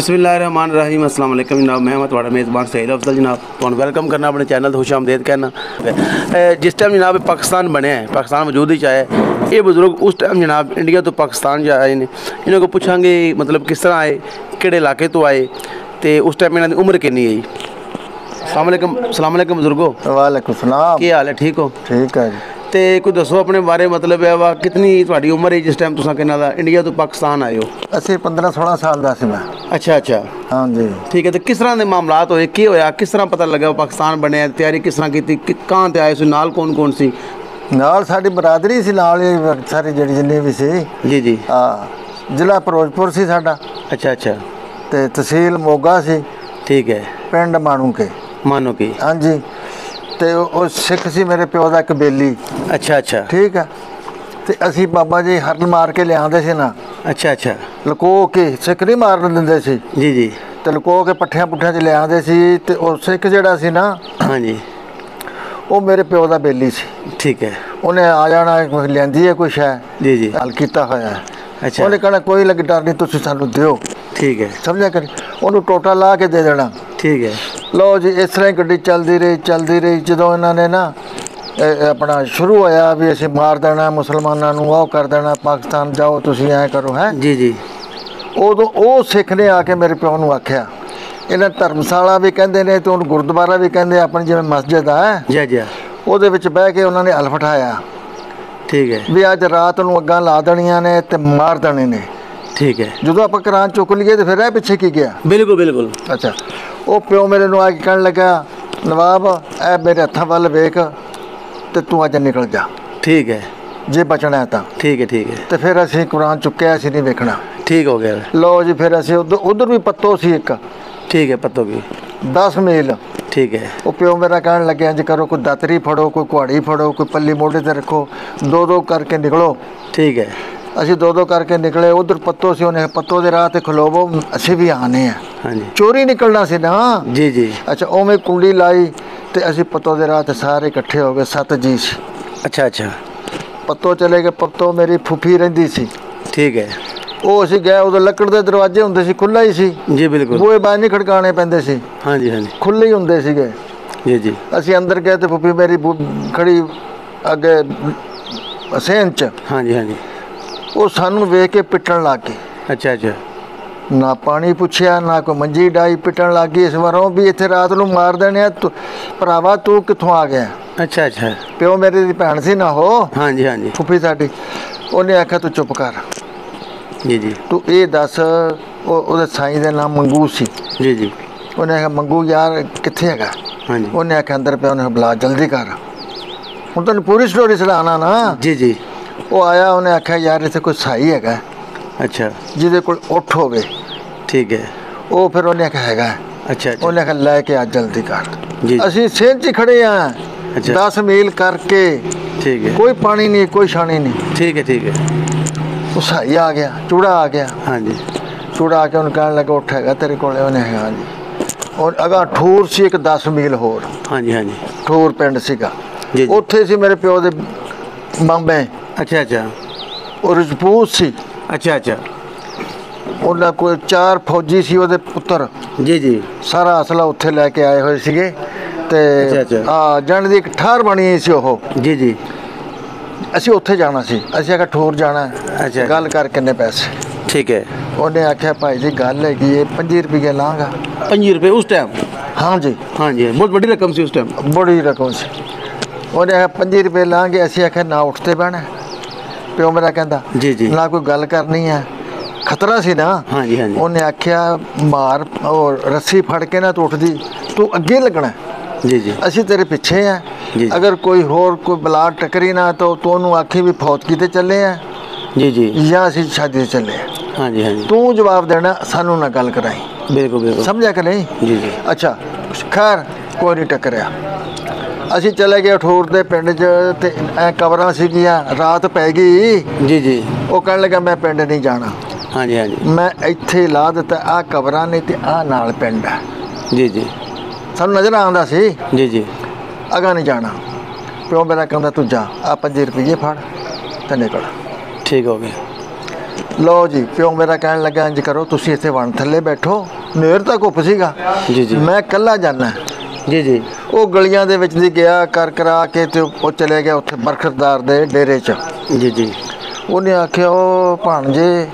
बिस्मिल्लाहिर्रहमानिर्रहीम अस्सलाम वालेकुम जनाब। मैं थोड़ा मेज़बान सहील अफजल जनाब तुहानू वेलकम करना अपने चैनल खुश आमदेद कहना। जिस टाइम जनाब पाकिस्तान बनया है, पाकिस्तान वजूद ही आए, ये बुजुर्ग उस टाइम जनाब इंडिया तो पाकिस्तान आए ने। इन्हों को पूछांगे मतलब किस तरह आए, किहड़े इलाके तो आए, तो उस टाइम इन्हों की उम्र कितनी आई। सलाम अलैकुम बुजुर्गो। वालेकुम सलाम। क्या हाल है, ठीक हो? ठीक है जी। तो कोई दसो अपने बारे, मतलब है वा कितनी थोड़ी उम्र है जिस टाइम तुसा किन्ना दा इंडिया तो पाकिस्तान आए हो? असी 15-16 साल का सी मैं। अच्छा अच्छा, हाँ जी। ठीक है। तो किस तरह के मामलात होए, की होया, किस तरह पता लगा पाकिस्तान बने, तैयारी किस तरह की, कहाँ ते आए सी, नाल कौन कौन सी? नाल साडी बरादरी सी, नाल ही सारी जड़ी जिन्नी भी सी। जी जी। हाँ, जिला फिरोजपुर सी साडा। अच्छा अच्छा। ते तहसील मोगा सी। ठीक है। पिंड मानू के। मानो की। हाँ जी। ते वो सिख सी मेरे प्यो दा एक बेली। अच्छा अच्छा। ठीक है। ते असी बाबा जी हरन मार के लियादे सी ना। अच्छा अच्छा। लुको के, सिख नहीं मारन दिंदे सी। जी जी। ते लुको के पट्ठियां पुट्ठियां च लियादे सी। ते वो सिख जिहड़ा सी ना, हाँ जी, वो मेरे प्यो दा बेली सी। ठीक है। उन्हें आ जाना, लियांदी है कुछ है, जी जी। हल किया होया है। अच्छा। उन्हें कहना कोई लग डर नहीं, तुसीं सानू दिओ। ठीक है। समझा कर उन्होंने टोटा ला के दे देना। ठीक है। लो जी, इस तरह गड्डी चलती रही जो इन्होंने ना अपना शुरू होया भी असीं मार देना मुसलमानों नूं, वो कर देना, पाकिस्तान जाओ तुसीं ऐ करो है। जी जी। उदों वो सिख ने आके मेरे प्यो नूं आख्या, इन्हें धर्मशाला भी कहते हैं तो गुरुद्वारा भी कहते हैं, अपनी जिवें मस्जिद है जी जी, ਉਹਦੇ ਵਿੱਚ ਬਹਿ ਕੇ ਉਹਨਾਂ ਨੇ ਹਲ ਫਟਾਇਆ। ठीक है। ਵੀ ਅੱਜ ਰਾਤ ਨੂੰ ਅੱਗਾਂ ਲਾ ਦੇਣੀਆਂ ਨੇ ਤੇ ਮਾਰ ਦੇਣੇ ਨੇ। ठीक है। ਜਦੋਂ ਆਪਾਂ ਕੁਰਾਨ ਚੁੱਕ ਲਈਏ ਤੇ ਫਿਰ ਇਹ ਪਿੱਛੇ ਕੀ ਗਿਆ? बिल्कुल बिल्कुल। ਅੱਛਾ, ਉਹ ਪਿਓ ਮੇਰੇ ਨੂੰ ਆ ਕੇ ਕਹਿਣ ਲੱਗਾ, ਨਵਾਬ ਇਹ ਮੇਰੇ ਹੱਥਾਂ ਵੱਲ ਵੇਖ ਤੇ ਤੂੰ ਅੱਜ ਨਿਕਲ ਜਾ ठीक है। ਜੇ ਬਚਣਾ ਹੈ ਤਾਂ। ठीक है। ठीक है। ਤੇ ਫਿਰ ਅਸੀਂ ਕੁਰਾਨ ਚੁੱਕਿਆ, ਅਸੀਂ ਨਹੀਂ ਵੇਖਣਾ। ठीक हो गया। ਲਓ ਜੀ, ਫਿਰ ਅਸੀਂ ਉਧਰ ਵੀ ਪੱਤੋ ਸੀ ਇੱਕ। ठीक है, पत्तों की। 10 ਮੀਲ। ठीक है। ਉਹ ਪਿਓ ਮੇਰਾ ਕਹਿਣ ਲੱਗਿਆ, ਇੰਜ ਕਰੋ, ਕੋਈ ਦਾਤਰੀ ਫੜੋ, ਕੋਈ ਕੁਹਾੜੀ ਫੜੋ, ਕੋਈ ਪੱਲੀ ਮੋਢੇ ਤੇ ਰੱਖੋ, ਦੋ ਕਰਕੇ ਨਿਕਲੋ। ठीक है। ਅਸੀਂ ਦੋ ਕਰਕੇ ਨਿਕਲੇ। ਉਧਰ ਪੱਤੋ ਸੀ, ਉਹਨੇ ਪੱਤੋ ਦੇ ਰਾਹ ਤੇ ਖਲੋਵੋ, ਅਸੀਂ ਵੀ ਆਨੇ ਆ। हाँ जी। ਚੋਰੀ ਨਿਕਲਣਾ ਸੀ ਨਾ। जी जी। ਅੱਛਾ, ਉਵੇਂ ਕੁੰਡੀ ਲਾਈ ਤੇ ਅਸੀਂ ਪੱਤੋ ਦੇ ਰਾਹ ਤੇ ਸਾਰੇ ਇਕੱਠੇ ਹੋ ਗਏ, 7 ਜੀ ਸੀ। अच्छा अच्छा। ਪੱਤੋ ਚਲੇ ਗਏ। ਪੱਤੋ ਮੇਰੀ ਫੁੱਫੀ ਰਹਿੰਦੀ ਸੀ। ठीक है। ਉਹ ਅਸੀਂ ਗਏ, ਉਦੋਂ ਲੱਕੜ ਦੇ ਦਰਵਾਜ਼ੇ ਹੁੰਦੇ ਸੀ, ਖੁੱਲ੍ਹਾ ਹੀ ਸੀ। जी बिल्कुल। ਬੂਹੇ ਬਾਹਰ ਨਹੀਂ ਖੜਕਾਣੇ ਪੈਂਦੇ ਸੀ, हाँ जी हाँ जी। ਖੁੱਲ੍ਹੇ ਹੀ ਹੁੰਦੇ ਸੀਗੇ। जी जी। ਅਸੀਂ ਅੰਦਰ ਗਏ ਤੇ ਫੁੱਫੀ ਮੇਰੀ ਖੜੀ ਅੱਗੇ ਸੇਨ 'ਚ। हाँ जी हाँ जी। ਉਹ ਸਾਨੂੰ ਵੇਖ ਕੇ ਪਿੱਟਣ ਲੱਗ ਗਈ। अच्छा अच्छा। ਨਾ ਪਾਣੀ ਪੁੱਛਿਆ, ਨਾ ਕੋਈ ਮੰਜੀ ਡਾਈ, ਪਿੱਟਣ ਲੱਗ ਗਈ। ਇਸ ਵਾਰੋਂ ਵੀ ਇੱਥੇ ਰਾਤ ਨੂੰ ਮਾਰ ਦੇਣੇ ਆ, ਭਰਾਵਾ ਤੂੰ ਕਿੱਥੋਂ ਆ ਗਿਆ? अच्छा अच्छा। ਪਿਓ ਮੇਰੇ ਦੀ ਭੈਣ ਸੀ ਨਾ ਉਹ, हाँ जी हाँ जी। ਫੁੱਫੀ ਸਾਡੀ। ਉਹਨੇ ਆਖਿਆ ਤੂੰ ਚੁੱਪ ਕਰ, जी जी। ਤੂੰ ਇਹ ਦੱਸ, ਉਹਦੇ ਸਾਈਂ ਦਾ ਨਾਮ ਮੰਗੂ ਸੀ। जी जी। ਉਹਨੇ ਆਖਿਆ ਮੰਗੂ ਯਾਰ ਕਿੱਥੇ ਹੈਗਾ? हाँ जी। ਉਹਨੇ ਆਖਿਆ ਅੰਦਰ ਪਿਆ। ਉਹਨੇ ਬੁਲਾ, ਜਲਦੀ ਕਰ, ਹੁਣ ਤੈਨੂੰ ਪੂਰੀ ਸਟੋਰੀ ਸੁਣਾਉਣਾ ਨਾ। जी जी। ਉਹ ਆਇਆ, ਉਹਨੇ ਆਖਿਆ ਯਾਰ ਇੱਥੇ ਕੋਈ ਸਾਈ ਹੈਗਾ अच्छा। ਜਿਹਦੇ ਕੋਲ ਉੱਠ ਹੋਵੇ। ठीक है। ਉਹ ਫਿਰ ਉਹਨੇ ਆਖਿਆ ਹੈਗਾ। अच्छा अच्छा। ਉਹਨੇ ਆਖਿਆ ਲੈ ਕੇ ਆ ਜਲਦੀ ਕਰ। जी। ਅਸੀਂ ਸੇਨ 'ਚ ਖੜੇ ਆ, अच्छा। 10 ਮੀਲ ਕਰਕੇ, ठीक है। ਕੋਈ ਪਾਣੀ ਨਹੀਂ, ਕੋਈ ਛਾਣੀ ਨਹੀਂ। ठीक है। ठीक है। ਉਹ ਸਾਈ ਆ ਗਿਆ, ਚੂੜਾ ਆ ਗਿਆ। हाँ जी। ਚੂੜਾ ਆ ਕੇ ਉਹਨੂੰ ਕਹਿਣ ਲੱਗਾ ਉੱਠ ਹੈਗਾ ਤੇਰੇ ਕੋਲੇ? ਉਹਨੇ ਹੈਗਾ ਜੀ। ਔਰ ਅਗਾ ਠੂਰ ਸੀ ਇੱਕ 10 ਮੀਲ ਹੋਰ, हाँ जी हाँ जी। ਠੂਰ ਪਿੰਡ ਸੀਗਾ। जी जी। ਉੱਥੇ ਸੀ ਮੇਰੇ ਪਿਓ ਦੇ ਮਾਮੇ, अच्छा अच्छा। ਉਹ ਰਜਪੂਤ ਸੀ। अच्छा अच्छा। ਉਹਨਾਂ ਕੋਲ 4 ਫੌਜੀ ਸੀ ਉਹਦੇ ਪੁੱਤਰ। जी जी। ਸਾਰਾ ਅਸਲਾ ਉੱਥੇ ਲੈ ਕੇ ਆਏ ਹੋਏ ਸੀਗੇ। ਤੇ ਅੱਛਾ। ਆ ਜਾਣ ਦੀ ਇੱਕ ਠਾਰ ਬਣੀ ਸੀ ਉਹ। जी जी। ਅਸੀਂ ਉੱਥੇ ਜਾਣਾ ਸੀ। ਅਸੀਂ ਆਖਿਆ ਠੂਰ ਜਾਣਾ। ਅੱਛਾ। ਗੱਲ ਕਰ ਕਿੰਨੇ ਪੈਸੇ? ठीक है। ਉਹਨੇ ਆਖਿਆ ਭਾਈ ਜੀ ਗੱਲ ਹੈਗੀ ਹੈ, 25 ਰੁਪਏ ਲਾਂਗਾ। 5 रुपये उस टाइम? हाँ जी। हाँ जी, बहुत बड़ी रकम सी उस टाइम। बड़ी रकम से। ਉਹਨੇ ਆਖਿਆ 25 ਰੁਪਏ ਲਾਂਗੇ। ਅਸੀਂ ਆਖਿਆ ਨਾ ਉੱਠਦੇ ਬਹਿਣਾ। ਪਿਓ ਮੇਰਾ ਕਹਿੰਦਾ जी जी। ਨਾ ਕੋਈ ਗੱਲ ਕਰਨੀ ਹੈ, ਖਤਰਾ ਸੀ ਨਾ। हाँ जी हाँ जी। ਉਹਨੇ ਆਖਿਆ ਮਾਰ, ਉਹ ਰੱਸੀ ਫੜ ਕੇ ਨਾ ਤੂੰ ਉੱਠਦੀ, ਤੂੰ ਅੱਗੇ ਲੱਗਣਾ, जी जी। ਅਸੀਂ ਤੇਰੇ ਪਿੱਛੇ ਆ। जी। ਅਗਰ ਕੋਈ ਹੋਰ ਕੋਈ ਬਲਾ ਟੱਕਰੀ ਨਾ ਤਾਂ ਤੂੰ ਉਹਨੂੰ ਆਖੀ ਵੀ ਫੌਤ ਤੇ ਚੱਲੇ ਆ जी जी। ਜਾਂ ਅਸੀਂ ਸ਼ਾਦੀ ਤੇ ਚੱਲੇ ਆ। हाँ जी हाँ जी। ਤੂੰ ਜਵਾਬ ਦੇਣਾ, ਸਾਨੂੰ ਨਾ ਗੱਲ ਕਰਾਈ। बिल्कुल बिल्कुल। ਸਮਝਿਆ ਕਿ ਨਹੀਂ? जी जी। ਅੱਛਾ, ਖੈਰ ਕੋਈ ਨਹੀਂ ਟੱਕਰਿਆ। ਅਸੀਂ ਚਲੇ ਗਏ ਠੂਰ ਦੇ ਪਿੰਡ 'ਚ ਤੇ ਐ ਕਬਰਾਂ ਸੀਗੀਆਂ। ਰਾਤ ਪੈ ਗਈ। जी जी। ਉਹ ਕਹਿਣ ਲੱਗਾ ਮੈਂ ਪਿੰਡ ਨਹੀਂ ਜਾਣਾ, हाँ जी हाँ जी। ਮੈਂ ਇੱਥੇ ਲਾ ਦਿੱਤਾ। ਆਹ ਕਬਰਾਂ ਨੇ ਤੇ ਆਹ ਨਾਲ ਪਿੰਡ ਹੈ। जी जी। ਸਾਨੂੰ ਨਜ਼ਰ ਆਉਂਦਾ ਸੀ। जी जी। ਅਗਾ ਨਹੀਂ ਜਾਣਾ। ਪਿਓ ਮੇਰਾ ਕਹਿੰਦਾ ਤੂੰ ਜਾ, ਆ 25 ਰੁਪਏ ਫੜ ਤੇ ਨਿਕਲ। ठीक हो गया। ਲਓ ਜੀ ਪਿਓ ਮੇਰਾ ਕਹਿਣ ਲੱਗਾ ਇੰਜ ਕਰੋ ਤੁਸੀਂ ਇੱਥੇ ਵਣ ਥੱਲੇ ਬੈਠੋ ਨੇਰ ਤਾਂ ਘੁੱਪ ਸੀਗਾ ਜੀ ਜੀ ਮੈਂ ਇਕੱਲਾ ਜਾਣਾ ਜੀ ਜੀ ਉਹ ਗਲੀਆਂ ਦੇ ਵਿੱਚ ਦੀ ਗਿਆ ਕਰਾ ਕੇ ਤੇ ਉਹ ਚਲੇ ਗਿਆ ਉੱਥੇ ਬਰਖਰਦਾਰ ਦੇ ਡੇਰੇ 'ਚ ਜੀ ਜੀ ਉਹਨੇ ਆਖਿਆ ਉਹ ਭਾਣਜੇ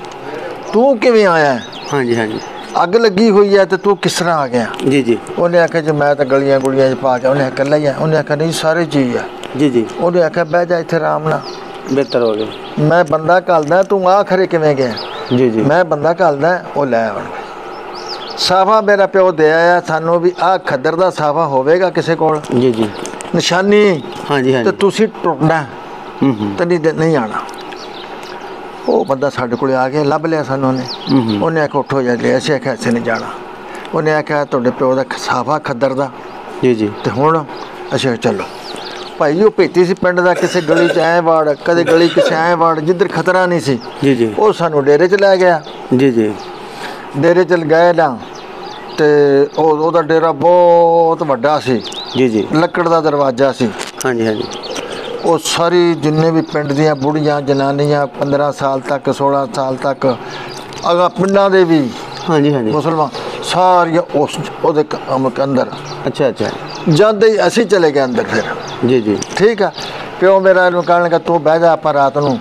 ਤੂੰ ਕਿਵੇਂ ਆਇਆ ਹਾਂਜੀ ਹਾਂਜੀ ਅੱਗ ਲੱਗੀ ਹੋਈ ਹੈ ਤੇ ਤੂੰ ਕਿਸ ਤਰ੍ਹਾਂ ਆ ਗਿਆ ਜੀ ਜੀ ਉਹਨੇ ਆਖਿਆ ਜੀ ਮੈਂ ਤਾਂ ਗਲੀਆਂ ਗੁਲੀਆਂ 'ਚ ਪਾ ਕੇ ਉਹਨੇ ਇਕੱਲਾ ਹੀ ਆ ਉਹਨੇ ਆਖਿਆ ਨਹੀਂ ਸਾਰੇ ਜੀ ਆ ਜੀ ਜੀ ਉਹਨੇ ਆਖਿਆ ਬਹਿ ਜਾ ਇੱਥੇ ਆਰਾਮ ਨਾਲ ਬਿਹਤਰ ਹੋ ਗਿਆ ਮੈਂ ਬੰਦਾ ਘੱਲਦਾ ਤੂੰ ਆ ਖਰੇ ਕਿਵੇਂ ਗਿਆ ਜੀ ਜੀ ਮੈਂ ਬੰਦਾ ਘੱਲਦਾ ਉਹ ਲੈ ਆਉਣ ਸਾਫਾ ਮੇਰਾ ਪਿਓ ਦੇ ਆਇਆ ਸਾਨੂੰ ਵੀ ਆਹ ਖੱਦਰ ਦਾ ਸਾਫਾ ਹੋਵੇਗਾ ਕਿਸੇ ਕੋਲ ਜੀ ਜੀ ਨਿਸ਼ਾਨੀ ਹਾਂਜੀ ਤੇ ਹਾਂਜੀ ਤੁਸੀਂ ਟੁੱਟਣਾ ਤੇ ਨਹੀਂ ਆਣਾ ਉਹ ਬੰਦਾ ਸਾਡੇ ਕੋਲ ਆ ਗਿਆ ਲੱਭ ਲਿਆ ਸਾਨੂੰ ਉਹਨੇ ਆਖਿਆ ਉੱਠੋ ਜਾ ਲਿਆ ਅਸੀਂ ਆਖਿਆ ਅਸੀਂ ਨਹੀਂ ਜਾਣਾ ਉਹਨੇ ਆਖਿਆ ਤੁਹਾਡੇ ਪਿਓ ਦਾ ਸਾਫਾ ਖੱਦਰ ਦਾ ਜੀ ਜੀ ਤੇ ਹੁਣ ਅਸੀਂ ਚਲੋ ਭਾਈ ਉਹ ਭੇਤੀ ਸੀ ਪਿੰਡ ਦਾ ਕਿਸੇ ਗਲੀ 'ਚ ਐ ਵਾੜ ਕਦੇ ਗਲੀ ਕਿਸੇ ਐ ਵਾੜ ਜਿੱਧਰ ਖਤਰਾ ਨਹੀਂ ਸੀ ਜੀ ਜੀ ਉਹ ਸਾਨੂੰ ਡੇਰੇ 'ਚ ਲੈ ਗਿਆ ਜੀ ਜੀ ਡੇਰੇ 'ਚ ਗਏ ਨਾ ਤੇ ਉਹਦਾ ਡੇਰਾ ਬਹੁਤ ਵੱਡਾ ਸੀ ਜੀ ਜੀ ਲੱਕੜ ਦਾ ਦਰਵਾਜ਼ਾ ਸੀ ਹਾਂਜੀ ਹਾਂਜੀ ਉਹ ਸਾਰੀ ਜਿੰਨੇ ਵੀ ਪਿੰਡ ਦੀਆਂ ਬੁੜੀਆਂ ਜਨਾਨੀਆਂ 15 ਸਾਲ ਤੱਕ 16 ਸਾਲ ਤੱਕ ਅਗਾ ਪਿੰਡਾਂ ਦੇ ਵੀ ਹਾਂਜੀ ਹਾਂਜੀ ਮੁਸਲਮਾਨ ਸਾਰੀਆਂ ਉਹਦੇ ਅੰਦਰ ਅੱਛਾ ਅੱਛਾ ਜਾਂਦੇ ਹੀ ਅਸੀਂ ਚਲੇ ਗਏ ਅੰਦਰ ਫਿਰ ਜੀ ਜੀ ਠੀਕ ਆ ਪਿਓ ਮੇਰਾ ਇਹਨੂੰ ਕਹਿਣ ਲੱਗਾ ਤੂੰ ਬਹਿ ਜਾ ਆਪਾਂ ਰਾਤ ਨੂੰ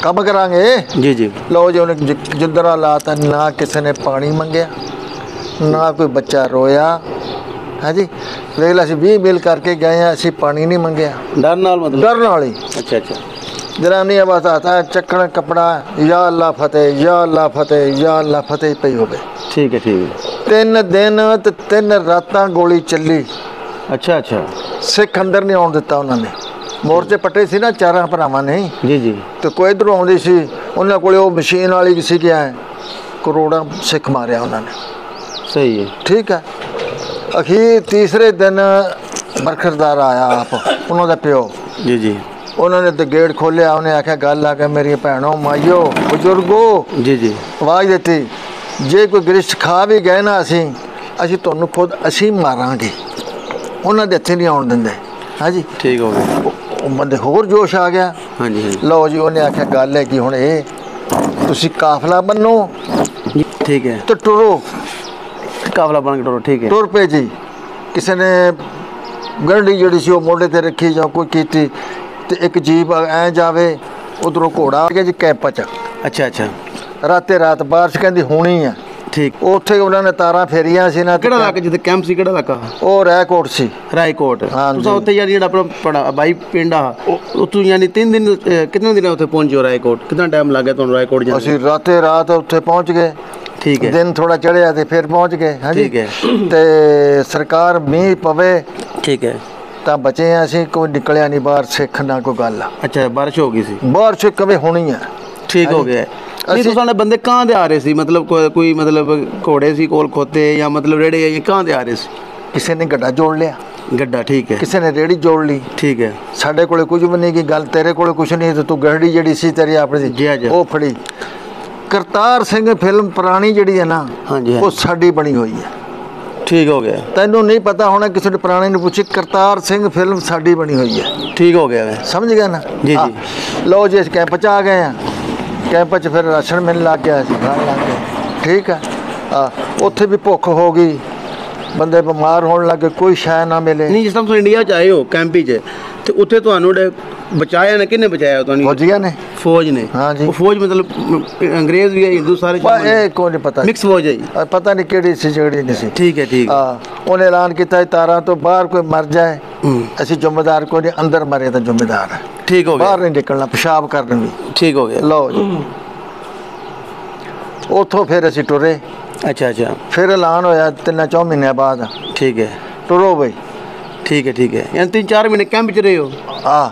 ਕੰਮ ਕਰਾਂਗੇ ਜੀ ਜੀ ਲਓ ਜੀ ਉਹਨੇ ਜਿੰਦਰਾ ਲਾਤਾ ਨਾ ਕਿਸੇ ਨੇ ਪਾਣੀ ਮੰਗਿਆ ਨਾ ਕੋਈ ਬੱਚਾ ਰੋਇਆ ਹਾਂਜੀ ਵੇਖ ਲਾ ਅਸੀਂ 20 ਮੀਲ ਕਰਕੇ ਗਏ ਆ ਅਸੀਂ ਪਾਣੀ ਨਹੀਂ ਮੰਗਿਆ ਡਰ ਨਾਲ ਮਤਲਬ ਡਰ ਨਾਲ ਹੀ ਅੱਛਾ ਅੱਛਾ ਜਨਾਨੀਆਂ ਬਸ ਆਤਾ ਚੱਕਣ ਕੱਪੜਾ ਯਾ ਅੱਲਾ ਫਤਿਹ ਯਾ ਅੱਲਾ ਫਤਿਹ ਯਾ ਅੱਲਾ ਫਤਿਹ ਪਈ ਹੋਵੇ ਠੀਕ ਹੈ 3 ਦਿਨ ਤੇ 3 ਰਾਤਾਂ ਗੋਲੀ ਚੱਲੀ ਅੱਛਾ ਅੱਛਾ ਸਿੱਖ ਅੰਦਰ ਨਹੀਂ ਆਉਣ ਦਿੱਤਾ ਉਹਨਾਂ ਨੇ ਮੋਰਚੇ ਪੱਟੇ ਸੀ ਨਾ ਚਾਰਾਂ ਭਰਾਵਾਂ ਨੇ ਜੀ ਜੀ ਤੇ ਕੋਈ ਇੱਧਰੋਂ ਆਉਂਦੀ ਸੀ ਉਹਨਾਂ ਕੋਲੇ ਉਹ ਮਸ਼ੀਨ ਵਾਲੀ ਸੀ ਕਿ ਐ ਕਰੋੜਾਂ ਸਿੱਖ ਮਾਰਿਆ ਉਹਨਾਂ ਨੇ ਸਹੀ ਹੈ ਠੀਕ ਹੈ ਅਖੀਰ ਤੀਸਰੇ ਦਿਨ ਬਰਖਰਦਾਰ ਆਇਆ ਆਪ ਉਹਨਾਂ ਦਾ ਪਿਓ ਜੀ ਜੀ ਉਹਨਾਂ ਨੇ ਤੇ ਗੇਟ ਖੋਲਿਆ ਉਹਨੇ ਆਖਿਆ ਗੱਲ ਆ ਕੇ ਮੇਰੀਆਂ ਭੈਣੋਂ ਮਾਈਓ ਬਜ਼ੁਰਗੋ ਜੀ ਜੀ ਆਵਾਜ਼ ਦਿੱਤੀ ਜੇ ਕੋਈ ਗ੍ਰਿਸ਼ਟ ਖਾ ਵੀ ਗਏ ਨਾ ਅਸੀਂ ਤੁਹਾਨੂੰ ਖੁਦ ਅਸੀਂ ਮਾਰਾਂਗੇ ਉਹਨਾਂ ਦੇ ਹੱਥੇ ਨਹੀਂ ਆਉਣ ਦਿੰਦੇ ਹਾਂਜੀ ਠੀਕ ਹੋ ਗਿਆ ਉਹ ਬੰਦੇ ਹੋਰ ਜੋਸ਼ ਆ ਗਿਆ ਹਾਂਜੀ ਹਾਂਜੀ ਲਓ ਜੀ ਉਹਨੇ ਆਖਿਆ ਗੱਲ ਹੈ ਕਿ ਹੁਣ ਇਹ ਤੁਸੀਂ ਕਾਫਲਾ ਬੰਨੋ ਠੀਕ ਹੈ ਤੇ ਟੁਰੋ ਕਾਫਲਾ ਬਣ ਕੇ ਟੁਰੋ ਠੀਕ ਹੈ ਤੁਰ ਪਏ ਜੀ ਕਿਸੇ ਨੇ ਗੰਢੀ ਜਿਹੜੀ ਸੀ ਉਹ ਮੋਢੇ ਤੇ ਰੱਖੀ ਜਾਂ ਕੋਈ ਕੀਤੀ ਤੇ ਇੱਕ ਜੀਪ ਐ ਜਾਵੇ ਉਧਰੋਂ ਘੋੜਾ ਆ ਗਿਆ ਜੀ ਕੈਂਪ 'ਚ ਅੱਛਾ ਅੱਛਾ ਰਾਤੇ ਰਾਤ ਬਾਰਿਸ਼ ਕਹਿੰਦੀ ਹੋਣੀ ਆ ਠੀਕ ਉੱਥੇ ਉਹਨਾਂ ਨੇ ਤਾਰਾਂ ਫੇਰੀਆਂ ਸੀ ਨਾ ਕਿਹੜਾ ਇਲਾਕਾ ਜਿੱਥੇ ਕੈਂਪ ਸੀ ਕਿਹੜਾ ਇਲਾਕਾ ਉਹ ਰੈਕੋਟ ਸੀ ਰਾਏਕੋਟ ਹਾਂਜੀ। ਤੁਸੀਂ ਉੱਥੇ ਯਾਨੀ ਜਿਹੜਾ ਆਪਣਾ ਬਾਈ ਪਿੰਡ ਆ ਉੱਥੋਂ ਯਾਨੀ 3 ਦਿਨ ਕਿੰਨੇ ਦਿਨ ਉੱਥੇ ਪਹੁੰਚੇ ਰਾਏਕੋਟ ਕਿੰਨਾ ਟਾਈਮ ਲੱਗ ਗਿਆ ਤੁਹਾਨੂੰ ਰਾਏਕੋਟ ਜਾਣ ਅਸੀਂ ਰਾਤੇ ਰਾਤ ਉੱਥੇ ਪਹੁੰਚ ਗਏ ਠੀਕ ਹੈ ਦਿਨ ਥੋੜਾ ਚੜਿਆ ਤੇ ਫਿਰ ਪਹੁੰਚ ਗਏ ਹਾਂਜੀ ਠੀਕ ਹੈ ਤੇ ਸਰਕਾਰ ਮੀਂਹ ਪਵੇ ਠੀਕ ਹੈ ਤਾਂ ਬਚੇ ਆ ਅਸੀਂ ਕੋਈ ਨਿਕਲਿਆ ਨਹੀਂ ਬਾਹਰ ਸਿੱਖ ਨਾ ਕੋਈ ਗੱਲ ਆ ਅੱਛਾ ਬਾਰਿਸ਼ ਹੋ ਗਈ ਸੀ ਬਾਹਰ ਸਿੱਖ ਕਵੇ ਹੋਣੀ ਆ ਠੀਕ ਹੋ ਗਿਆ ਨਹੀਂ ਤੁਸੀਂ ਨੇ ਬੰਦੇ ਕਾਂ ਦੇ ਆ ਰਹੇ ਸੀ ਮਤਲਬ ਕੋਈ ਮਤਲਬ ਘੋੜੇ ਸੀ ਕੋਲ ਖੋਤੇ ਜਾਂ ਮਤਲਬ ਰੇੜੇ ਜਾਂ ਕਾਂ ਦੇ ਆ ਰਹੇ ਸੀ ਕਿਸੇ ਨੇ ਗੱਡਾ ਜੋੜ ਲਿਆ ਗੱਡਾ ਠੀਕ ਹੈ ਕਿਸੇ ਨੇ ਰੇੜੀ ਜੋੜ ਲਈ ਠੀਕ ਹੈ ਸਾਡੇ ਕੋਲੇ ਕੁਝ ਵੀ ਨਹੀਂ ਕੀ ਗੱਲ ਤੇਰੇ ਕੋਲੇ ਕੁਝ ਨਹੀਂ ਤੇ ਤੂੰ ਗਹਿੜੀ ਜਿਹੜੀ ਸੀ ਤੇਰੀ ਆਪਣੀ ਜੀ ਜੀ ਉਹ ਫੜੀ ਕਰਤਾਰ ਸਿੰਘ ਫਿਲਮ ਪੁਰਾਣੀ ਜਿਹੜੀ ਹੈ ਨਾ ਹਾਂਜੀ ਉਹ ਸਾਡੀ ਬਣੀ ਹੋਈ ਹੈ ਠੀਕ ਹੋ ਗਿਆ ਤੈਨੂੰ ਨਹੀਂ ਪਤਾ ਹੋਣਾ ਕਿਸੇ ਨੇ ਪੁਰਾਣੇ ਨੂੰ ਪੁੱਛੀ ਕਰਤਾਰ ਸਿੰਘ ਫਿਲਮ ਸਾਡੀ ਬਣੀ ਹੋਈ ਹੈ ਠੀਕ ਹੋ ਗਿਆ ਸਮਝ ਗਿਆ ਨਾ ਜੀ ਹਾਂ। ਜੀ ਲਓ ਜੀ ਇਸ ਕੈਂਪ 'ਚ ਆ ਗਏ ਆ ਕੈਂਪ 'ਚ ਫਿਰ ਰਾਸ਼ਨ ਮਿਲਣ ਲੱਗ ਗਿਆ ਸੀ ਖਾਣ ਲੱਗ ਗਏ ਠੀਕ ਹੈ ਉੱਥੇ ਵੀ ਭੁੱਖ ਹੋ ਗਈ ਬੰਦੇ ਬਿਮਾਰ ਹੋਣ ਲੱਗੇ ਕੋਈ ਸ਼ੈ ਨਾ ਮਿਲੇ ਨਹੀਂ ਜਿਸ ਤਰ੍ਹਾਂ ਤੁਸੀਂ ਇੰਡੀਆ ਚ ਆਏ ਹੋ ਕੈਂਪੀ ਚ ਤੇ ਉੱਥੇ ਤੁਹਾਨੂੰ ਬਚਾਇਆ ਨੇ ਕਿਹਨੇ ਬਚਾਇਆ ਤੁਹਾਨੂੰ ਫੌਜੀਆਂ ਨੇ ਫੌਜ ਨੇ ਹਾਂਜੀ। ਉਹ ਫੌਜ ਮਤਲਬ ਅੰਗਰੇਜ਼ ਵੀ ਹੈ ਹਿੰਦੂ ਸਾਰੇ ਇਹ ਕੋਈ ਨਹੀਂ ਪਤਾ ਮਿਕਸ ਫੌਜ ਹੈ ਜੀ। ਪਤਾ ਨਹੀਂ ਕਿਹੜੀ ਸੀ ਜਿਹੜੀ ਨਹੀਂ ਸੀ ਠੀਕ ਹੈ ਠੀਕ ਹੈ ਉਹਨੇ ਐਲਾਨ ਕੀਤਾ ਤਾਰਾਂ ਤੋਂ ਬਾਹਰ ਕੋਈ ਮਰ ਜਾਏ ਅਸੀਂ ਜ਼ਿੰਮੇਦਾਰ ਕੋਈ ਨਹੀਂ ਅੰਦਰ ਮਰੇ ਤਾਂ ਜ਼ਿੰਮੇਦਾਰ ਹੈ ਠੀਕ ਹੋ ਗਿਆ ਬਾਹਰ ਨਹੀਂ ਨਿਕਲਣਾ ਪਿਸ਼ਾਬ ਕਰਨ ਵੀ ਠੀਕ ਹੋ ਗਿਆ ਲਓ ਜੀ ਉੱਥੋਂ ਫਿਰ ਅਸੀਂ ਟੁਰੇ ਅੱਛਾ ਅੱਛਾ ਫਿਰ ਐਲਾਨ ਹੋਇਆ 3-4 ਮਹੀਨਿਆਂ ਬਾਅਦ ਠੀਕ ਹੈ ਟੁਰੋ ਬਈ ਠੀਕ ਹੈ ਯਾਨੀ 3-4 ਮਹੀਨੇ ਕੈਂਪ ਚ ਰਹੇ ਹੋ ਆ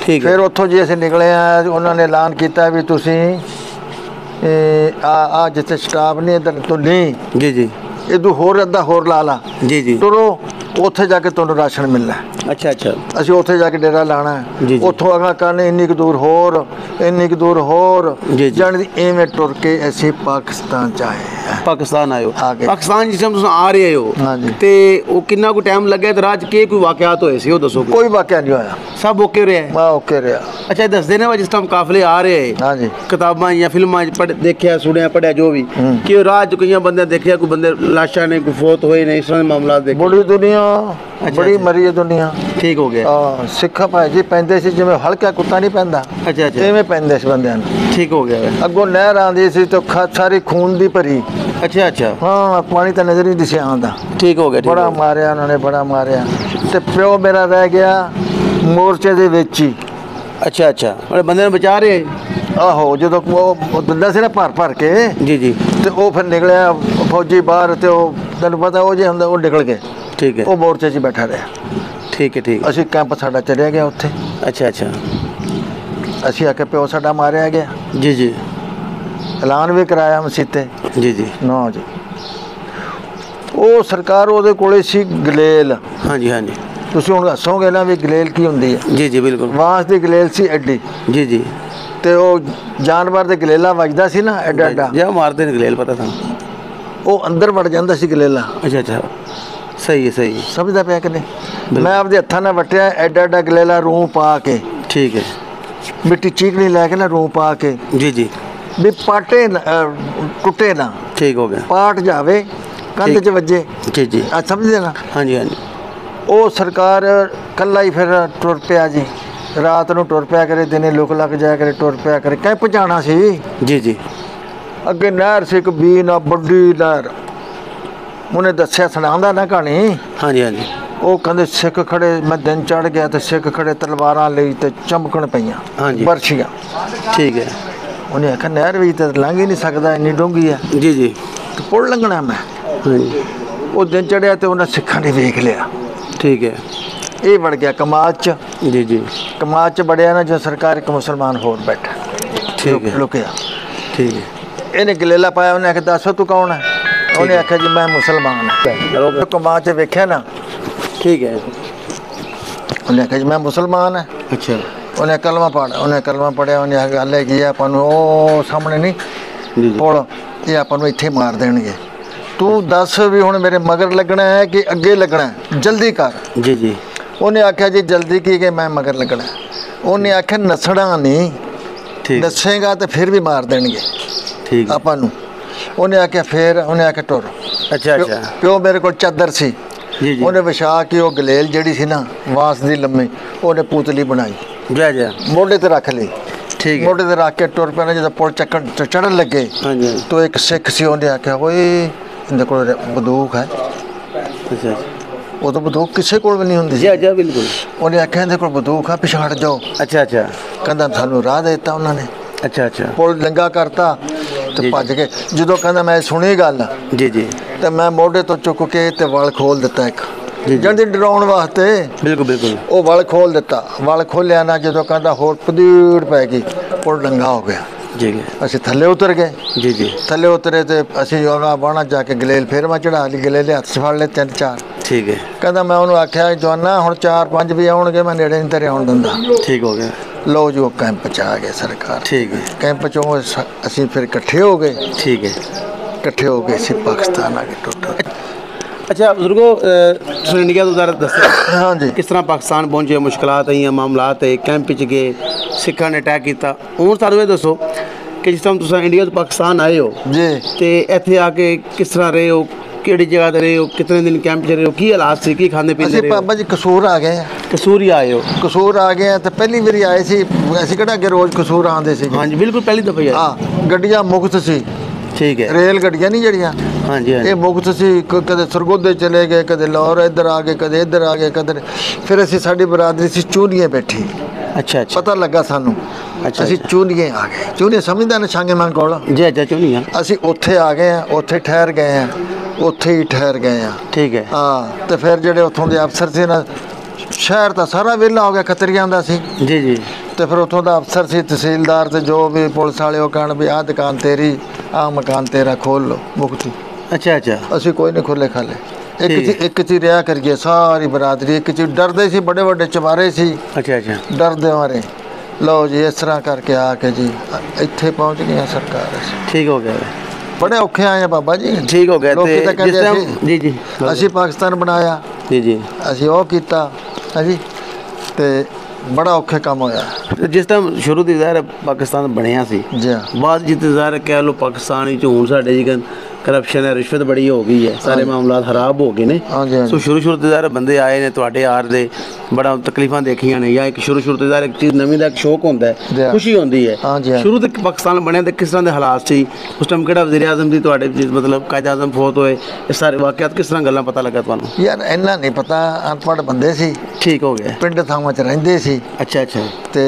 ਠੀਕ ਹੈ ਫਿਰ ਉੱਥੋਂ ਜੀ ਅਸੀਂ ਨਿਕਲੇ ਆ ਉਹਨਾਂ ਨੇ ਐਲਾਨ ਕੀਤਾ ਵੀ ਤੁਸੀਂ ਆ ਜਿੱਥੇ ਸਟਾਫ ਨਹੀਂ ਇੱਧਰ ਤੋਂ ਨਹੀਂ ਜੀ ਜੀ ਇਦੋਂ ਹੋਰ ਅੱਧਾ ਹੋਰ ਲਾ ਲਾ ਜੀ ਜੀ ਟੁਰੋ ਉੱਥੇ ਜਾ ਕੇ ਤੁਹਾਨੂੰ ਰਾਸ਼ਨ ਮਿਲਣਾ ਅੱਛਾ ਅੱਛਾ ਅਸੀਂ ਉੱਥੇ ਜਾ ਕੇ ਡੇਰਾ ਲਾਣਾ ਜੀ, ਜੀ। ਉੱਥੋਂ ਅਗਲਾ ਕਰਨੇ ਇੰਨੀ ਕੁ ਦੂਰ ਹੋਰ ਜੀ, ਜੀ। ਜਾਣੀ ਦੀ ਐਵੇਂ ਟੁਰ ਕੇ ਅਸੀਂ ਪਾਕਿਸਤਾਨ ਚ ਆਏ ਪਾਕਿਸਤਾਨ ਆਏ ਹੋ ਆ ਗਏ। ਪਾਕਿਸਤਾਨ ਜਿਸ ਟਾਈਮ ਤੁਸੀਂ ਆ ਰਹੇ ਹੋ ਹਾਂਜੀ। ਤੇ ਉਹ ਕਿੰਨਾ ਕੁ ਟਾਈਮ ਲੱਗਿਆ ਤੇ ਰਾਜ ਕੇ ਕੋਈ ਵਾਕਿਆਤ ਹੋਏ ਸੀ ਉਹ ਦੱਸੋ ਕੋਈ ਵਾਕਿਆ ਨਹੀਂ ਹੋਇਆ, ਸਭ ਓਕੇ ਰਿਹਾ ਮੈਂ ਓਕੇ ਰਿਹਾ। ਅੱਛਾ ਇਹ ਦੱਸਦੇ ਨੇ ਵਾ ਜਿਸ ਟਾਈਮ ਕਾਫਲੇ ਆ ਰਹੇ ਹਾਂਜੀ ਕਿਤਾਬਾਂ ਜਾਂ ਫਿਲਮਾਂ 'ਚ ਪੜ੍ਹ ਦੇਖਿਆ ਸੁਣਿਆ ਪੜ੍ਹਿਆ ਜੋ ਵੀ ਕਿ ਉਹ ਰਾਹ 'ਚ ਕਈਆਂ ਬੰਦੇ ਦੇਖਿਆ ਕੋਈ ਬੰਦੇ ਲਾਸ਼ਾਂ ਨੇ ਕੋਈ ਫੌਤ ਹੋਏ ਨੇ ਇਸ ਤਰ੍ਹਾਂ ਦੇ ਮਾਮਲਾਤ ਦੇਖੇ ਬੜੀ ਦੁਨੀਆ ਬੜੀ ਅੱਛਾ। ਮਰੀ ਹੈ ਦੁਨੀਆ। ਠੀਕ ਹੋ ਗਿਆ ਹਾਂ ਸਿੱਖ ਭਾਈ ਜੀ ਪੈਂਦੇ ਸੀ ਜਿਵੇਂ ਹਲਕਾ ਕੁੱਤਾ ਨਹੀਂ ਪੈਂਦਾ, ਅੱਛਾ ਅੱਛਾ ਐਵੇਂ ਪੈਂਦੇ ਸੀ ਬੰਦਿਆਂ ਨੂੰ। ਠੀਕ ਹੋ ਗਿਆ ਵਾ। ਅੱਗੋਂ ਨਹਿਰ ਆਉਂਦੀ ਸੀ ਤੇ ਸਾਰੀ ਖੂਨ ਦੀ ਭਰੀ। ਅੱਛਾ ਅੱਛਾ ਹਾਂ ਪਾਣੀ ਤਾਂ ਨਜ਼ਰ ਹੀ ਨਹੀਂ ਦਿਸਿਆ ਆਉਂਦਾ। ਠੀਕ ਹੋ ਗਿਆ ਠੀਕ ਬੜਾ ਹੋ ਗਿਆ। ਮਾਰਿਆ ਉਹਨਾਂ ਨੇ, ਬੜਾ ਮਾਰਿਆ। ਤੇ ਪਿਓ ਮੇਰਾ ਰਹਿ ਗਿਆ ਮੋਰਚੇ ਦੇ ਵਿੱਚ ਹੀ। ਅੱਛਾ ਅੱਛਾ ਉਹ ਬੰਦੇ ਨੂੰ ਬਚਾ ਰਹੇ ਆਹੋ ਜਦੋਂ ਉਹ ਦਿੰਦਾ ਸੀ ਨਾ ਭਰ ਭਰ ਕੇ, ਜੀ ਜੀ ਤੇ ਉਹ ਫਿਰ ਨਿਕਲਿਆ ਫੌਜੀ ਬਾਹਰ, ਤੇ ਉਹ ਤੈਨੂੰ ਪਤਾ ਉਹ ਜੇ ਹੁੰਦਾ ਉਹ ਨਿਕਲ ਗਏ। ਠੀਕ ਹੈ ਉਹ ਮੋਰਚੇ 'ਚ ਹੀ ਬੈਠਾ ਰਿਹਾ। ਠੀਕ ਹੈ ਠੀਕ ਅਸੀਂ ਕੈਂਪ ਸਾਡਾ ਚਲਿਆ ਗਿਆ ਉੱਥੇ। ਅੱਛਾ ਅੱਛਾ ਅਸੀਂ ਆ ਕੇ ਪਿਓ ਸਾਡਾ ਮਾਰਿਆ ਗਿਆ, ਜੀ ਜੀ ਐਲਾਨ ਵੀ ਕਰਾਇਆ ਮਸੀਤੇ। ਜੀ ਜੀ ਨਾ ਜੀ ਉਹ ਸਰਕਾਰ ਉਹਦੇ ਕੋਲੇ ਸੀ ਗਲੇਲ। ਹਾਂਜੀ ਹਾਂਜੀ ਤੁਸੀਂ ਹੁਣ ਦੱਸੋਗੇ ਨਾ ਵੀ ਗਲੇਲ ਕੀ ਹੁੰਦੀ ਹੈ। ਜੀ ਜੀ ਬਿਲਕੁਲ ਬਾਂਸ ਦੀ ਗਲੇਲ ਸੀ ਐਡੀ, ਜੀ ਜੀ ਤੇ ਉਹ ਜਾਨਵਰ ਦੇ ਗਲੇਲਾ ਵੱਜਦਾ ਸੀ ਨਾ ਐਡਾ ਐਡਾ, ਜੇ ਮਾਰਦੇ ਨੇ ਗਲੇਲ ਪਤਾ ਤੁਹਾਨੂੰ ਉਹ ਅੰਦਰ ਵੜ ਜਾਂਦਾ ਸੀ ਗਲੇਲਾ। ਅੱਛਾ ਅੱਛਾ ਸਹੀ ਹੈ ਸਹੀ ਹੈ ਸਮਝਦਾ ਪਿਆ ਕਿ ਨਹੀਂ? ਮੈਂ ਆਪਦੇ ਹੱਥਾਂ ਨਾਲ ਵੱਟਿਆ ਐਡਾ ਐਡਾ ਗਲੇਲਾ ਰੂਹ ਪਾ ਕੇ, ਠੀਕ ਹੈ ਮਿੱਟੀ ਚੀਕਣੀ ਲੈ ਕੇ ਨਾ ਰੂਹ ਪਾ ਕੇ, ਜੀ ਜੀ ਵੀ ਪਾਟੇ ਟੁੱਟੇ ਨਾ, ਠੀਕ ਹੋ ਗਿਆ ਪਾਟ ਜਾਵੇ ਕੰਧ 'ਚ ਵੱਜੇ। ਜੀ ਜੀ ਆ ਸਮਝਦੇ ਨਾ? ਹਾਂਜੀ ਹਾਂਜੀ ਉਹ ਸਰਕਾਰ ਕੱਲਾ ਹੀ ਫਿਰ ਟੁਰ ਪਿਆ ਜੀ। ਰਾਤ ਨੂੰ ਟੁਰ ਪਿਆ ਕਰੇ, ਦਿਨੇ ਲੁਕ ਲੱਗ ਜਾਇਆ ਕਰੇ, ਟੁਰ ਪਿਆ ਕਰੇ। ਕੈਂਪ ਜਾਣਾ ਸੀ। ਜੀ ਜੀ ਅੱਗੇ ਨਹਿਰ ਸੀ ਇੱਕ ਬੀ ਨਾ ਵੱਡੀ ਨਹਿਰ। ਉਹਨੇ ਦੱਸਿਆ ਸੁਣਾਉਂਦਾ ਨਾ ਕਹਾਣੀ। ਹਾਂਜੀ ਹਾਂਜੀ ਉਹ ਕਹਿੰਦੇ ਸਿੱਖ ਖੜੇ, ਮੈਂ ਦਿਨ ਚੜ ਗਿਆ ਤੇ ਸਿੱਖ ਖੜੇ ਤਲਵਾਰਾਂ ਲਈ ਤੇ ਚਮਕਣ ਪਈਆਂ ਹਾਂਜੀ। ਬਰਛੀਆਂ। ਠੀਕ ਹੈ ਉਹਨੇ ਆਖਿਆ ਨਹਿਰ ਵੀ ਤਾਂ ਲੰਘ ਹੀ ਨਹੀਂ ਸਕਦਾ, ਇੰਨੀ ਡੂੰਘੀ ਹੈ, ਜੀ ਜੀ ਤੇ ਪੁੱਲ ਲੰਘਣਾ ਮੈਂ। ਹਾਂਜੀ ਉਹ ਦਿਨ ਚੜਿਆ ਤੇ ਉਹਨਾਂ ਸਿੱਖਾਂ ਨੇ ਵੇਖ ਲਿਆ। ਠੀਕ ਹੈ ਇਹ ਵੜ ਗਿਆ ਕਮਾਦ 'ਚ। ਜੀ ਜੀ ਕਮਾਦ 'ਚ ਵੜਿਆ ਨਾ ਜੋ ਸਰਕਾਰ ਇੱਕ ਮੁਸਲਮਾਨ ਹੋਰ ਬੈਠਾ ਠੀਕ ਹੈ ਲੁਕਿਆ। ਠੀਕ ਹੈ ਇਹਨੇ ਗਲੇਲਾ ਪਾਇਆ। ਉਹਨੇ ਆਖਿਆ ਦੱਸੋ ਤੂੰ ਕੌਣ ਹੈ? ਉਹਨੇ ਆਖਿਆ ਜੀ ਮੈਂ ਮੁਸਲਮਾਨ ਹਾਂ। ਕਮਾਦ 'ਚ ਵੇਖਿਆ ਨਾ, ਠੀਕ ਹੈ ਉਹਨੇ ਆਖਿਆ ਜੀ ਮੈਂ ਮੁਸਲਮਾਨ ਹਾਂ। ਅੱਛਾ ਉਹਨੇ ਕਲਮਾ ਪੜ੍ਹਿਆ। ਉਹਨੇ ਕਲਮਾ ਪੜ੍ਹਿਆ। ਉਹਨੇ ਆਖਿਆ ਗੱਲ ਹੈਗੀ ਆ ਆਪਾਂ ਨੂੰ ਉਹ ਸਾਹਮਣੇ ਨਹੀਂ ਜੀ ਜੀ ਪੁੱਲ, ਇਹ ਆਪਾਂ ਨੂੰ ਇੱਥੇ ਮਾਰ ਦੇਣਗੇ। ਤੂੰ ਦੱਸ ਵੀ ਹੁਣ ਮੇਰੇ ਮਗਰ ਲੱਗਣਾ ਹੈ ਕਿ ਅੱਗੇ ਲੱਗਣਾ ਹੈ? ਜਲਦੀ ਕਰ। ਜੀ ਜੀ ਉਹਨੇ ਆਖਿਆ ਜੀ ਜਲਦੀ ਕੀ ਕਿ ਮੈਂ ਮਗਰ ਲੱਗਣਾ। ਉਹਨੇ ਆਖਿਆ ਨਸਣਾ ਨਹੀਂ, ਠੀਕ ਦੱਸੇਗਾ ਤੇ ਫਿਰ ਵੀ ਮਾਰ ਦੇਣਗੇ ਠੀਕ ਆਪਾਂ ਨੂੰ। ਉਹਨੇ ਆਖਿਆ ਫਿਰ ਉਹਨੇ ਆਖਿਆ ਟੁਰ। ਅੱਛਾ ਅੱਛਾ ਪਿਓ ਮੇਰੇ ਕੋਲ ਚਾਦਰ ਸੀ। ਜੀ ਜੀ ਉਹਨੇ ਵਿਛਾ ਕੇ ਉਹ ਗਲੇਲ ਜਿਹੜੀ ਸੀ ਨਾ ਬਾਂਸ ਦੀ ਲੰਮੀ, ਉਹਨੇ ਪੁਤਲੀ ਬਣਾਈ, ਜਾ ਜਾ ਮੋਢੇ ਤੇ ਰੱਖ ਲਈ। ਠੀਕ ਹੈ ਮੋਢੇ ਤੇ ਰੱਖ ਕੇ ਟੁਰ ਪਿਆ ਨਾ। ਜਦੋਂ ਪੁਲ ਚੜਨ ਲੱਗੇ ਹਾਂਜੀ ਹਾਂਜੀ ਤਾਂ ਇੱਕ ਸਿੱਖ ਸੀ। ਉਹਨੇ ਆਖਿਆ ਓਏ ਇਹਦੇ ਕੋਲ ਬੰਦੂਕ ਹੈ। ਅੱਛਾ ਉਦੋਂ ਬੰਦੂਕ ਕਿਸੇ ਕੋਲ ਵੀ ਨਹੀਂ ਹੁੰਦੀ ਸੀ। ਜੀ ਜਾ ਬਿਲਕੁਲ ਉਹਨੇ ਆਖਿਆ ਇਹਦੇ ਕੋਲ ਬੰਦੂਕ ਆ, ਪਿਛਾੜ ਜਾਓ। ਅੱਛਾ ਅੱਛਾ ਕਹਿੰਦਾ ਸਾਨੂੰ ਰਾਹ ਦੇ ਦਿੱਤਾ ਉਹਨਾਂ ਨੇ, ਅੱਛਾ ਅੱਛਾ ਪੁਲ ਲੰਗਾ ਕਰਤਾ ਤੇ ਜੀ। ਭੱਜ ਗਏ। ਜਦੋਂ ਕਹਿੰਦਾ ਮੈਂ ਸੁਣੀ ਗੱਲ ਜੀ ਜੀ ਤੇ ਮੈਂ ਮੋਢੇ ਤੋਂ ਚੁੱਕ ਕੇ ਤੇ ਵਲ ਖੋਲ ਦਿੱਤਾ ਇੱਕ, ਜੀ। ਜਲਦੀ ਡਰਾਉਣ ਵਾਸਤੇ। ਬਿਲਕੁਲ ਬਿਲਕੁਲ ਉਹ ਵਲ ਖੋਲ ਦਿੱਤਾ। ਵਲ ਖੋਲਿਆ ਨਾ, ਜਦੋਂ ਕਹਿੰਦਾ ਹੋਰ ਪਦੀੜ ਪੈ ਗਈ, ਪੁਲ ਲੰਗਾ ਹੋ ਗਿਆ। ਜੀ ਜੀ ਅਸੀਂ ਥੱਲੇ ਉਤਰ ਗਏ। ਜੀ ਜੀ ਥੱਲੇ ਉਤਰੇ ਤੇ ਅਸੀਂ ਉਹਨਾਂ ਬਾਣਾ ਜਾ ਕੇ ਗਲੇਲ ਫੇਰ ਮੈਂ ਚੜਾ ਲਈ। ਗਲੇਲ ਹੱਥ 'ਚ ਫੜ ਲਏ 3-4। ਠੀਕ ਹੈ ਕਹਿੰਦਾ ਮੈਂ ਉਹਨੂੰ ਆਖਿਆ ਜਵਾਨਾ ਹੁਣ 4-5 ਵੀ ਆਉਣਗੇ, ਮੈਂ ਨੇੜੇ ਨਹੀਂ ਤੇਰੇ ਆਉਣ ਦਿੰਦਾ। ਠੀਕ ਹੋ ਗਿਆ ਲਓ ਜੀ ਉਹ ਕੈਂਪ 'ਚ ਆ ਗਏ ਸਰਕਾਰ। ਠੀਕ ਹੈ ਕੈਂਪ 'ਚੋਂ ਅਸੀਂ ਫਿਰ ਇਕੱਠੇ ਹੋ ਗਏ। ਠੀਕ ਹੈ ਇਕੱਠੇ ਹੋ ਕੇ ਅਸੀਂ ਪਾਕਿਸਤਾਨ ਆ ਗਏ ਟੋਟਲ। ਅੱਛਾ ਬਜ਼ੁਰਗੋ ਤੁਸੀਂ ਇੰਡੀਆ ਤੋਂ ਜ਼ਰਾ ਦੱਸਿਆ ਹਾਂਜੀ ਕਿਸ ਤਰ੍ਹਾਂ ਪਾਕਿਸਤਾਨ ਪਹੁੰਚੇ, ਮੁਸ਼ਕਲਾਤ ਆਈਆਂ, ਮਾਮਲਾਤ ਹੈ, ਕੈਂਪ 'ਚ ਗਏ, ਸਿੱਖਾਂ ਨੇ ਅਟੈਕ ਕੀਤਾ। ਹੁਣ ਸਾਨੂੰ ਇਹ ਦੱਸੋ ਕਿ ਜਿਸ ਤਰ੍ਹਾਂ ਤੁਸੀਂ ਇੰਡੀਆ ਤੋਂ ਪਾਕਿਸਤਾਨ ਆਏ ਹੋ ਜੀ। ਤੇ ਇੱਥੇ ਆ ਕੇ ਕਿਸ ਤਰ੍ਹਾਂ ਰਹੇ ਹੋ, ਕਿਹੜੀ ਜਗ੍ਹਾ ਤੇ ਰਹੇ ਹੋ, ਕਿਤਨੇ ਦਿਨ ਕੈਂਪ 'ਚ ਰਹੇ ਹੋ, ਕੀ ਹਾਲਾਤ ਸੀ, ਕੀ ਖਾਂਦੇ ਪੀਂਦੇ ਅਸੀਂ ਰਹੇ ਹੋ? ਬਾਬਾ ਜੀ ਕਸੂਰ ਆ ਗਏ। ਕਸੂਰੀ ਆਏ ਹੋ? ਕਸੂਰ ਆ ਗਏ ਤੇ ਪਹਿਲੀ ਵਾਰੀ ਆਏ ਸੀ। ਅਸੀਂ ਕਿਹੜਾ ਅੱਗੇ ਰੋਜ਼ ਕਸੂਰ ਆਉਂਦੇ ਸੀ? ਹਾਂਜੀ ਬਿਲਕੁਲ ਪਹਿਲੀ ਦਫਾ ਹੀ ਆਏ। ਹਾਂ ਗੱਡੀਆਂ ਮੁਕਤ ਸੀ। ਠੀਕ ਹੈ ਰੇਲ ਗੱਡੀਆਂ ਨਹੀਂ ਜਿਹੜੀਆਂ, ਹਾਂਜੀ ਹਾਂਜੀ ਇਹ ਮੁਕਤ ਸੀ। ਕਦੇ ਸਰਗੋਧੇ ਚਲੇ ਗਏ, ਕਦੇ ਲਾਹੌਰ ਇੱਧਰ ਆ ਗਏ, ਕਦੇ ਇੱਧਰ ਆ ਗਏ, ਕਦੇ। ਫਿਰ ਅਸੀਂ ਸਾਡੀ ਬਰਾਦਰੀ ਸੀ ਚੂਨੀਏ ਬੈਠੀ। ਅੱਛਾ ਅੱਛਾ ਪਤਾ ਲੱਗਾ ਸਾਨੂੰ, ਅੱਛਾ, ਅਸੀਂ ਚੂਨੀਏ ਆ ਗਏ। ਚੂਨੀਏ ਸਮਝਦਾ ਨਾ ਛਾਂਗੇ ਮਾਂ ਕੋਲ। ਜੀ ਅੱਛਾ ਚੁਣੀ ਆ। ਅਸੀਂ ਉੱਥੇ ਆ ਗਏ ਆ, ਉੱਥੇ ਠਹਿਰ ਗਏ ਆ, ਉੱਥੇ ਹੀ ਠਹਿਰ ਗਏ ਆ। ਠੀਕ ਹੈ ਹਾਂ ਤੇ ਫਿਰ ਜਿਹੜੇ ਉੱਥੋਂ ਦੇ ਅਫਸਰ ਸੀ ਨਾ, ਸ਼ਹਿਰ ਤਾਂ ਸਾਰਾ ਵਿਹਲਾ ਹੋ ਗਿਆ, ਖੱਤਰੀਆਂ ਦਾ ਸੀ। ਜੀ ਜੀ ਤੇ ਫਿਰ ਉੱਥੋਂ ਦਾ ਅਫਸਰ ਸੀ, ਤਹਿਸੀਲਦਾਰ ਤੇ ਜੋ ਵੀ ਪੁਲਿਸ ਵਾਲੇ, ਉਹ ਕਹਿਣ ਵੀ ਆਹ ਦੁਕਾਨ ਤੇਰੀ, ਆਹ ਮਕਾਨ ਤੇਰਾ, ਖੋਲ ਲਓ ਮੁਕਤੀ। ਅੱਛਾ ਅੱਛਾ ਅਸੀਂ ਕੋਈ ਨਹੀਂ ਖੋਲੇ ਖਾਲੇ। ਠੀਕ। ਇੱਕ ਚ ਰਿਹਾ ਕਰੀਏ ਸਾਰੀ ਬਰਾਦਰੀ, ਇੱਕ ਚ ਡਰਦੇ ਸੀ, ਬੜੇ ਵੱਡੇ ਚਵਾਰੇ ਸੀ, ਅੱਛਾ ਅੱਛਾ ਡਰਦੇ ਮਾਰੇ। ਲਓ ਜੀ ਇਸ ਤਰ੍ਹਾਂ ਕਰਕੇ ਆ ਕੇ ਜੀ ਇੱਥੇ ਪਹੁੰਚ ਗਏ ਸਰਕਾਰ ਅਸੀਂ। ਠੀਕ ਹੋ ਗਿਆ ਬੜੇ ਔਖੇ ਆਏ ਆ ਬਾਬਾ ਜੀ। ਠੀਕ ਹੋ ਗਿਆ। ਲੋਕੀ ਤਾਂ ਤੇ ਕਹਿੰਦੇ ਜਿਸ ਟਾਈਮ ਜੀ ਅਸੀਂ ਪਾਕਿਸਤਾਨ ਬਣਾਇਆ, ਜੀ ਅਸੀਂ ਉਹ ਕੀਤਾ ਹਾਂਜੀ, ਤੇ ਬੜਾ ਔਖੇ ਕੰਮ ਹੋਇਆ। ਜਿਸ ਟਾਈਮ ਸ਼ੁਰੂ ਦੀ ਜ਼ਾਹਿਰ ਪਾਕਿਸਤਾਨ ਬਣਿਆ ਸੀ, ਜੀ ਹਾਂ, ਬਾਅਦ ਜਿੱਤੇ ਜ਼ਾਹਿਰ ਕਹਿ ਲਓ ਪਾਕਿਸਤਾਨ ਵਿੱਚ ਹੁਣ ਸਾਡੇ ਜੀ ਕਰਪਸ਼ਨ ਹੈ, ਰਿਸ਼ਵਤ ਬੜੀ ਹੋ ਗਈ ਹੈ, ਸਾਰੇ ਮਾਮਲਾਤ ਖਰਾਬ ਹੋ ਗਏ ਨੇ। ਸੋ ਸ਼ੁਰੂ ਤੇ ਜ਼ਾਹਿਰ ਬੰਦੇ ਆਏ ਨੇ ਤੁਹਾਡੇ ਯਾਰ ਦੇ, ਬੜਾ ਤਕਲੀਫਾਂ ਦੇਖੀਆਂ ਨੇ, ਜਾਂ ਇੱਕ ਸ਼ੁਰੂ ਤੇ ਜ਼ਾਹਿਰ ਇੱਕ ਚੀਜ਼ ਨਵੀਂ ਦਾ ਇੱਕ ਸ਼ੌਕ ਹੁੰਦਾ ਹੈ, ਖੁਸ਼ੀ ਹੁੰਦੀ ਹੈ। ਸ਼ੁਰੂ ਤੋਂ ਪਾਕਿਸਤਾਨ ਬਣਿਆ ਤੇ ਕਿਸ ਤਰ੍ਹਾਂ ਦੇ ਹਾਲਾਤ ਸੀ ਉਸ ਟਾਈਮ, ਕਿਹੜਾ ਵਜ਼ੀਰ ਆਜ਼ਮ ਦੀ ਤੁਹਾਡੇ ਮਤਲਬ ਕਾਇਦ ਆਜ਼ਮ ਫੌਤ ਹੋਏ, ਇਹ ਸਾਰੇ ਵਾਕਿਆਤ ਕਿਸ ਤਰ੍ਹਾਂ ਗੱਲਾਂ ਪਤਾ ਲੱਗਾ ਤੁਹਾਨੂੰ? ਯਾਰ ਇੰਨਾ ਨਹੀਂ ਪਤਾ, ਅਨਪੜ੍ਹ ਬੰਦੇ ਸੀ। ਠੀਕ ਹੋ ਗਿਆ। ਪਿੰਡ ਥਾਵਾਂ 'ਚ ਰਹਿੰਦੇ ਸੀ। ਅੱਛਾ ਤੇ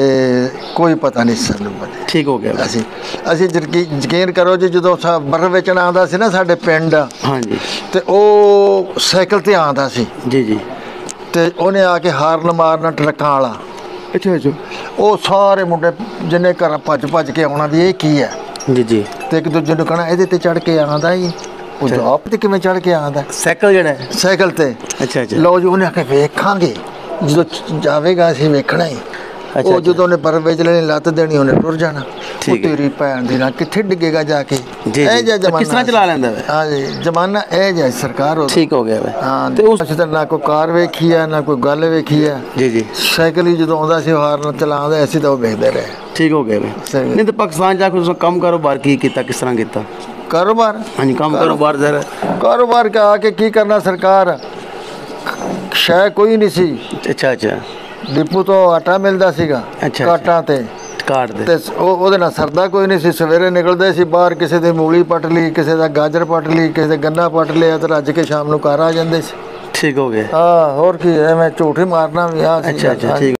ਕੋਈ ਪਤਾ ਨਹੀਂ ਸਾਨੂੰ। ਠੀਕ ਹੋ ਗਿਆ। ਅਸੀਂ ਯਕੀਨ ਕਰੋ ਜੀ, ਜਦੋਂ ਬਰਫ਼ ਵੇਚਣ ਆਉਂਦਾ ਸੀ ਨਾ ਸਾਡੇ ਪਿੰਡ, ਹਾਂਜੀ, ਤੇ ਉਹ ਸਾਈਕਲ ਤੇ ਆਉਂਦਾ ਸੀ ਜੀ, ਤੇ ਉਹਨੇ ਆ ਕੇ ਹਾਰਨ ਮਾਰਨਾ ਟਰੱਕਾਂ ਵਾਲਾ। ਅੱਛਾ, ਉਹ ਸਾਰੇ ਮੁੰਡੇ ਜਿੰਨੇ ਘਰ ਭੱਜ ਕੇ ਆਉਣਾ ਵੀ ਇਹ ਕੀ ਹੈ ਜੀ, ਤੇ ਇੱਕ ਦੂਜੇ ਨੂੰ ਕਹਿਣਾ ਇਹਦੇ ਤੇ ਚੜ੍ਹ ਕੇ ਆਉਂਦਾ ਜੀ। ਉਹ ਜਵਾਬ ਤੇ ਕਿਵੇਂ ਚੜ੍ਹ ਕੇ ਆਉਂਦਾ ਸਾਈਕਲ ਜਿਹੜਾ ਹੈ? ਸਾਈਕਲ ਤੇ। ਅੱਛਾ, ਲਓ ਜੀ, ਉਹਨੇ ਆ ਕੇ ਵੇਖਾਂਗੇ, ਜਦੋਂ ਜਾਵੇਗਾ ਅਸੀਂ ਵੇਖਣਾ ਹੀ। ਉਹ ਜਦੋਂ ਉਹਨੇ ਬਰਫ਼ ਵੇਚ ਲੈਣੀ, ਲੱਤ ਦੇਣੀ, ਉਹਨੇ ਟੁਰ ਜਾਣਾ। ਉਹ ਤੇਰੀ ਭੈਣ ਦੀ ਨਾਲ ਕਿੱਥੇ ਡਿੱਗੇਗਾ ਜਾ ਕੇ। ਇਹ ਜਿਹਾ ਜ਼ਮਾਨਾ ਕਿਸ ਤਰ੍ਹਾਂ ਚਲਾ ਲੈਂਦਾ ਵਾ? ਹਾਂ ਜੀ, ਜ਼ਮਾਨਾ ਇਹ ਜਿਹਾ ਸਰਕਾਰ। ਠੀਕ ਹੋ ਗਿਆ ਵਾ। ਹਾਂ, ਤੇ ਉਸ ਤਾਂ ਨਾ ਕੋਈ ਕਾਰ ਵੇਖੀ ਆ, ਨਾ ਕੋਈ ਗੱਲ ਵੇਖੀ ਆ। ਜੀ, ਸਾਈਕਲ ਹੀ ਜਦੋਂ ਆਉਂਦਾ ਸੀ ਹਾਰਨ ਚਲਾਉਂਦਾ, ਅਸੀਂ ਤਾਂ ਉਹ ਵੇਖਦੇ ਰਹੇ। ਠੀਕ ਹੋ ਗਿਆ ਵਾ। ਨਹੀਂ ਤਾਂ ਪਾਕਿਸਤਾਨ ਜਾ ਕੇ ਕੰਮ ਕਾਰੋਬਾਰ ਕੀ ਕੀਤਾ, ਕਿਸ ਤਰ੍ਹਾਂ ਕੀਤਾ ਕਾਰੋਬਾਰ? ਹਾਂਜੀ, ਕਾਰੋਬਾਰ ਜ਼ਰਾ। ਕਾਰੋਬਾਰ ਆ ਕੇ ਕੀ ਕਰਨਾ, ਸਰਕਾਰ ਸ਼ਾਇਦ ਕੋਈ ਨਹੀਂ ਸੀ। ਅੱਛਾ, ਡਿਪੂ ਤੋਂ ਆਟਾ ਮਿਲਦਾ ਸੀਗਾ ਕਾਟਾਂ ਤੇ ਤੇ ਉਹਦੇ ਨਾਲ ਸਰਦਾ ਕੋਈ ਨਹੀਂ ਸੀ। ਸਵੇਰੇ ਨਿਕਲਦੇ ਸੀ ਬਾਹਰ, ਕਿਸੇ ਦੀ ਮੂਲੀ ਪੱਟ ਲਈ, ਕਿਸੇ ਦਾ ਗਾਜਰ ਪੱਟ ਲਈ, ਕਿਸੇ ਦਾ ਗੰਨਾ ਪੱਟ ਲਿਆ, ਤੇ ਰੱਜ ਕੇ ਸ਼ਾਮ ਨੂੰ ਘਰ ਆ ਜਾਂਦੇ ਸੀ। ਠੀਕ ਹੋ ਗਿਆ। ਹਾਂ, ਹੋਰ ਕੀ ਐਵੇਂ ਝੂਠ ਹੀ ਮਾਰਨਾ ਵੀ ਆ। ਅੱਛਾ, ਠੀਕ।